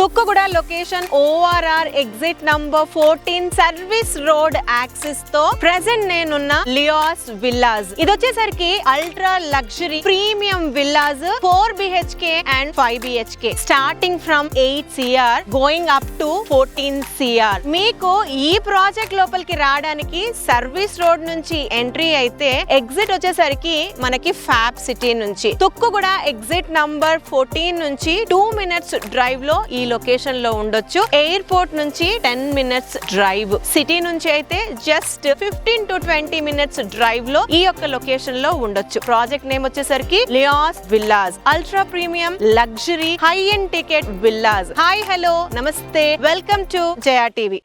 Tukkuguda location ORR exit number 14 service road axis తో present నేనున్న alias villas. ఇది వచ్చేసరికి ultra luxury premium villas 4 BHK and 5 BHK starting from 8 CR going up to 14 CR. మీకు ఈ project లోపలికి రావడానికి service road నుంచి ఎంట్రీ అయితే ఎగ్జిట్ వచ్చేసరికి మనకి ఫ్యాబ్ సిటీ నుంచి తుక్కుగూడ ఎగ్జిట్ నంబర్ 14 నుంచి 2 minutes డ్రైవ్ లో ఈ లొకేషన్ లో ఉండొచ్చు. ఎయిర్పోర్ట్ నుంచి 10 minutes డ్రైవ్, సిటీ నుంచి అయితే జస్ట్ 15 to 20 minutes డ్రైవ్ లో ఈ యొక్క లొకేషన్ లో ఉండొచ్చు. ప్రాజెక్ట్ నేమ్ వచ్చేసరికి లియాస్ villas ultra premium luxury high end ticket villas. Hi hello నమస్తే, welcome to Jaya TV.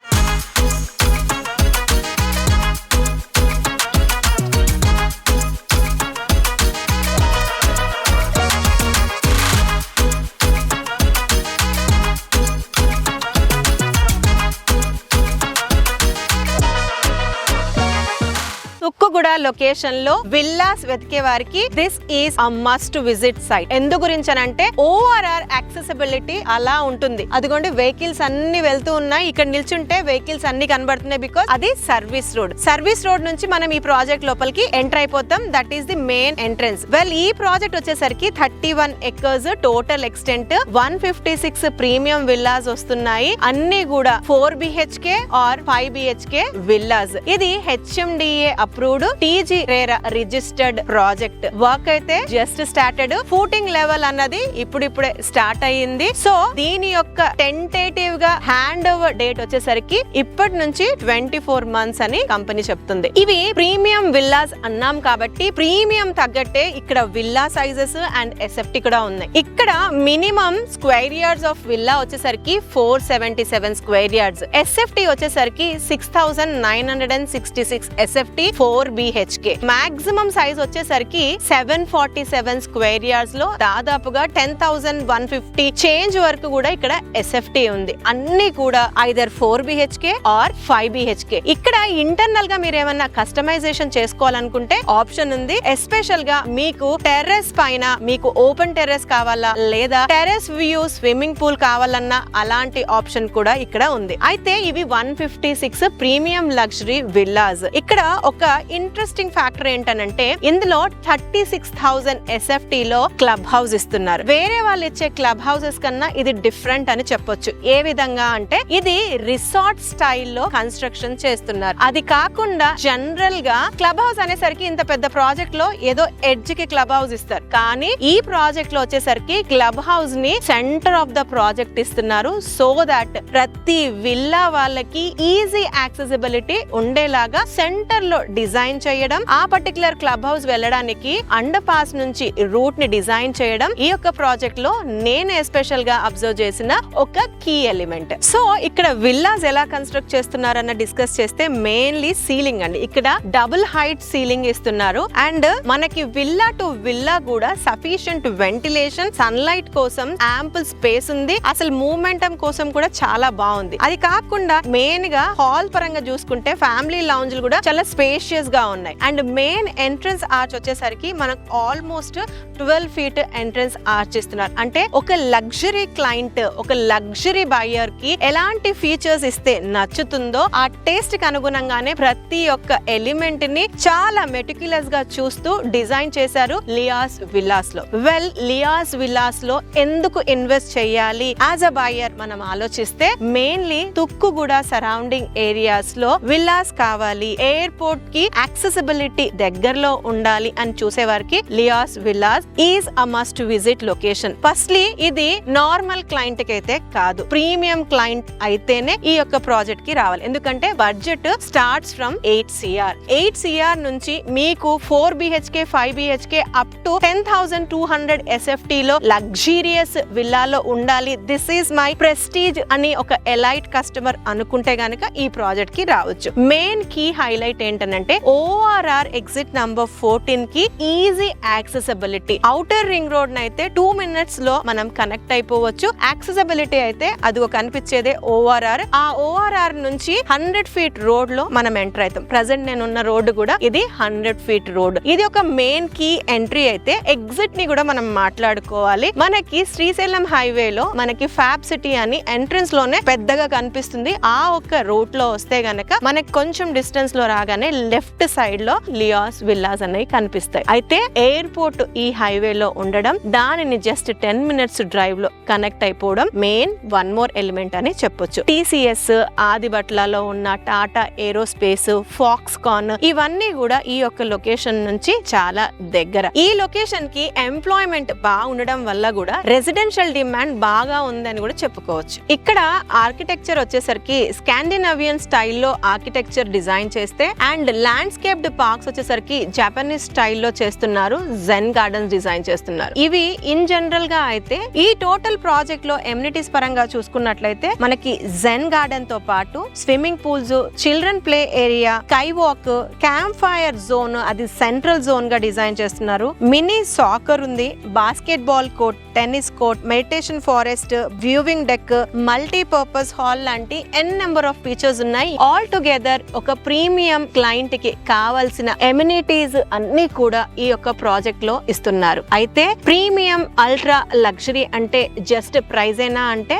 Tukkuguda location లో విల్లాస్ వెతికే వారికి this is a must visit site. ఎందు గురించనంటే ORR యాక్సెసిబిలిటీ అలా ఉంటుంది. అదిగోండి వెహికల్స్ అన్ని వెళ్తూ ఉన్నాయి, ఇక్కడ నిల్చుంటే వెహికల్స్ అన్ని కనబడుతున్నాయి బికాస్ అది సర్వీస్ రోడ్. సర్వీస్ రోడ్ నుంచి మనం ఈ ప్రాజెక్ట్ లోపలికి ఎంటర్ అయిపోతాం. That is the main entrance. Well ఈ ప్రాజెక్ట్ వచ్చేసరికి 31 acres total extent, 156 premium villas వస్తున్నాయి. అన్ని కూడా 4 BHK ఆర్ 5 BHK విల్లాస్. ఇది HMDA approved TG RERA registered project. Work అయితే జస్ట్ స్టార్టెడ్, ఫూటింగ్ లెవెల్ అన్నది ఇప్పుడిప్పుడే స్టార్ట్ అయ్యింది. సో దీని యొక్క టెంటేటివ్ గా హ్యాండ్ ఓవర్ డేట్ వచ్చేసరికి ఇప్పటి నుంచి 24 months అని కంపెనీ చెప్తుంది. ఇవి ప్రీమియం విల్లాస్ అన్నాం కాబట్టి ప్రీమియం తగ్గట్టే ఇక్కడ విల్లా సైజెస్ అండ్ SFT కూడా ఉన్నాయి. ఇక్కడ minimum square yards of villa వచ్చేసరికి 477 స్క్వేర్ యార్డ్స్, SFT వచ్చేసరికి 6966 SFT 4 BHK. మాక్సిమం సైజ్ వచ్చేసరికి 747 స్క్వేర్ యార్డ్స్ లో దాదాపుగా 10,150 చేంజ్ వరకు కూడా ఇక్కడ SFT ఉంది. అన్ని కూడా ఐదర్ 4 BHK ఆర్ 5 BHK. ఇక్కడ ఇంటర్నల్ గా మీరు ఏమన్నా కస్టమైజేషన్ చేసుకోవాలనుకుంటే ఆప్షన్ ఉంది. ఎస్పెషల్ గా మీకు టెర్రస్ పైన మీకు ఓపెన్ టెర్రస్ కావాలా లేదా టెర్రస్ వ్యూ స్విమ్మింగ్ పూల్ కావాలన్నా అలాంటి ఆప్షన్ కూడా ఇక్కడ ఉంది. అయితే ఇవి 156 ప్రీమియం లగ్జరీ విల్లాస్. ఇక్కడ ఒక ఇంట్రెస్టింగ్ ఫ్యాక్టర్ ఏంటనంటే ఇందులో 36,000 SFT లో క్లబ్ హౌస్ ఇస్తున్నారు. వేరే వాళ్ళు ఇచ్చే క్లబ్ హౌసెస్ కన్నా ఇది డిఫరెంట్ అని చెప్పొచ్చు. ఏ విధంగా అంటే ఇది రిసార్ట్ స్టైల్లో కన్స్ట్రక్షన్ చేస్తున్నారు. అది కాకుండా జనరల్ గా క్లబ్ హౌస్ అనేసరికి ఇంత పెద్ద ప్రాజెక్ట్ లో ఏదో ఎడ్జ్ కి క్లబ్ హౌస్ ఇస్తారు, కానీ ఈ ప్రాజెక్ట్ లో వచ్చేసరికి క్లబ్ హౌస్ ని సెంటర్ ఆఫ్ ద ప్రాజెక్ట్ ఇస్తున్నారు. సో దట్ ప్రతి విల్లా వాళ్ళకి ఈజీ యాక్సెసిబిలిటీ ఉండేలాగా సెంటర్ లో డిజైన్ చేయడం, ఆ పర్టికులర్ క్లబ్ హౌస్ వెళ్ళడానికి అండర్ పాస్ నుంచి రూట్ ని డిజైన్ చేయడం ఈ యొక్క ప్రాజెక్ట్ లో నేను ఎస్పెషల్ గా అబ్జర్వ్ చేసిన ఒక కీ ఎలిమెంట్. సో ఇక్కడ విల్లాస్ ఎలా కన్స్ట్రక్ట్ చేస్తున్నారన్న డిస్కస్ చేస్తే మెయిన్లీ సీలింగ్ అండి. ఇక్కడ డబుల్ హైట్ సీలింగ్ ఇస్తున్నారు అండ్ మనకి విల్లా టు విల్లా కూడా సఫిషియంట్ వెంటిలేషన్, సన్లైట్ కోసం యాంపుల్ స్పేస్ ఉంది. అసలు మూమెంటం కోసం కూడా చాలా బాగుంది. అది కాకుండా మెయిన్ గా హాల్ పరంగా చూసుకుంటే ఫ్యామిలీ లౌంజ్లు కూడా చాలా స్పేషియస్ గా ఉన్నాయి. అండ్ మెయిన్ ఎంట్రన్స్ ఆర్చ్ వచ్చేసరికి మనకు ఆల్మోస్ట్ 12 feet ఎంట్రన్స్ ఆర్చ్ ఇస్తున్నారు. అంటే ఒక లగ్జరీ క్లయింట్, ఒక లగ్జరీ బయర్ కి ఎలాంటి ఫీచర్స్ ఇస్తే నచ్చుతుందో ఆ టేస్ట్ కి అనుగుణంగానే ప్రతి ఒక్క ఎలిమెంట్ ని చాలా మెటిక్యులస్ గా చూస్తూ డిజైన్ చేశారు లియాస్ విల్లాస్ లో. వెల్ లియాస్ విల్లాస్ లో ఎందుకు ఇన్వెస్ట్ చేయాలి యాజ్ అ బయర్ మనం ఆలోచిస్తే మెయిన్లీ తుక్కుగూడ సరౌండింగ్ ఏరియాస్ లో విల్లాస్ కావాలి, ఎయిర్పోర్ట్ కి యాక్సెసిబిలిటీ దగ్గరలో ఉండాలి అని చూసే వారికి Lias villas is a must visit location. Firstly ఇది నార్మల్ క్లయింట్ కి అయితే కాదు, ప్రీమియం క్లయింట్ అయితేనే ఈ యొక్క ప్రాజెక్ట్ కి రావాలి. ఎందుకంటే budget starts from 8 CR. 8 CR నుంచి మీకు 4 BHK 5 BHK up to 10,200 SFT లో లగ్జీరియస్ విల్లాలో ఉండాలి. దిస్ ఈజ్ మై ప్రెస్టీజ్ అని ఒక ఎలైట్ కస్టమర్ అనుకుంటే గనక ఈ ప్రాజెక్ట్ కి రావచ్చు. మెయిన్ కీ హైలైట్ ఏంటంటే ORR ఎగ్జిట్ నంబర్ 14 కి easy accessibility. Outer ring road అయితే 2 minutes లో మనం కనెక్ట్ అయిపోవచ్చు. యాక్సెసిబిలిటీ అయితే అది కనిపించేదే ORR. ఆ ORR నుంచి 100 feet రోడ్ లో మనం ఎంటర్ అవుతాం. ప్రెసెంట్ నేను ఉన్న రోడ్డు కూడా ఇది 100 feet రోడ్. ఇది ఒక మెయిన్ కీ ఎంట్రీ అయితే. ఎగ్జిట్ ని కూడా మనం మాట్లాడుకోవాలి. మనకి శ్రీశైలం హైవే లో మనకి ఫ్యాబ్ సిటీ అని ఎంట్రన్స్ లోనే పెద్దగా కనిపిస్తుంది. ఆ ఒక్క రూట్ లో వస్తే గనక మనకి కొంచెం డిస్టెన్స్ లో రాగానే లెఫ్ట్ సైడ్ లో లియాస్ విల్లాస్ అనేవి కనిపిస్తాయి. అయితే ఎయిర్పోర్ట్ ఈ హైవే లో ఉండడం, దానిని జస్ట్ 10 minutes డ్రైవ్ లో కనెక్ట్ అయిపోవడం మెయిన్ వన్ మోర్ ఎలిమెంట్ అని చెప్పొచ్చు. TCS, ఆదిబట్లలో ఉన్న టాటా ఏరోస్పేస్, ఫాక్స్కాన్ ఇవన్నీ కూడా ఈ యొక్క లొకేషన్ నుంచి చాలా దగ్గర. ఈ లొకేషన్ కి ఎంప్లాయ్మెంట్ బాగా ఉండడం వల్ల కూడా రెసిడెన్షియల్ డిమాండ్ బాగా ఉందని కూడా చెప్పుకోవచ్చు. ఇక్కడ ఆర్కిటెక్చర్ వచ్చేసరికి స్కాండినేవియన్ స్టైల్లో ఆర్కిటెక్చర్ డిజైన్ చేస్తే, అండ్ ల్యాండ్స్కేప్డ్ పార్క్స్ వచ్చేసరికి జపనీస్ స్టైల్లో చేస్తున్నారు. జెన్ గార్డెన్స్ డిజైన్ చేస్తున్నారు. ఇవి ఇన్ జనరల్ గా అయితే ఈ టోటల్ ప్రాజెక్ట్ లో ఎమ్యూనిటీస్ పరంగా చూసుకున్నట్లయితే మనకి జెన్ గార్డెన్ తో పాటు swimming pools, children play area, sky walk, camp fire zone అది సెంట్రల్ జోన్ గా డిజైన్ చేస్తున్నారు. మినీ సాకర్ ఉంది, basketball court, tennis court, meditation forest, viewing deck, multipurpose hall లాంటి ఎన్ నెంబర్ ఆఫ్ ఫీచర్స్ ఉన్నాయి. All together ఒక premium client కి కావాల్సిన amenities అన్ని కూడా ఈ యొక్క ప్రాజెక్ట్ లో ఇస్తున్నారు. అయితే ప్రీమియం అల్ట్రా లగ్జరీ అంటే జస్ట్ ప్రైజ్ ఏనా అంటే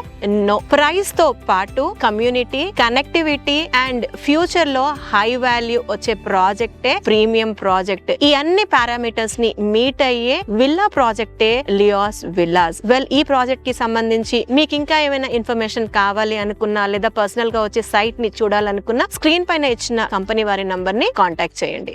నో. ప్రైస్ తో పాటు కమ్యూనిటీ, కనెక్టివిటీ అండ్ ఫ్యూచర్ లో హై వాల్యూ వచ్చే ప్రాజెక్టే ప్రీమియం ప్రాజెక్ట్. ఈ అన్ని పారామీటర్స్ ని మీట్ అయ్యే విల్లా ప్రాజెక్టే లియాస్ విల్లాస్. ఈ ప్రాజెక్ట్ కి సంబంధించి మీకు ఇంకా ఏమైనా ఇన్ఫర్మేషన్ కావాలి అనుకున్నా, లేదా పర్సనల్ గా వచ్చే సైట్ ని చూడాలనుకున్నా, స్క్రీన్ పైన ఇచ్చిన కంపెనీ వారి నంబర్ ని కాంటాక్ట్ చేయండి.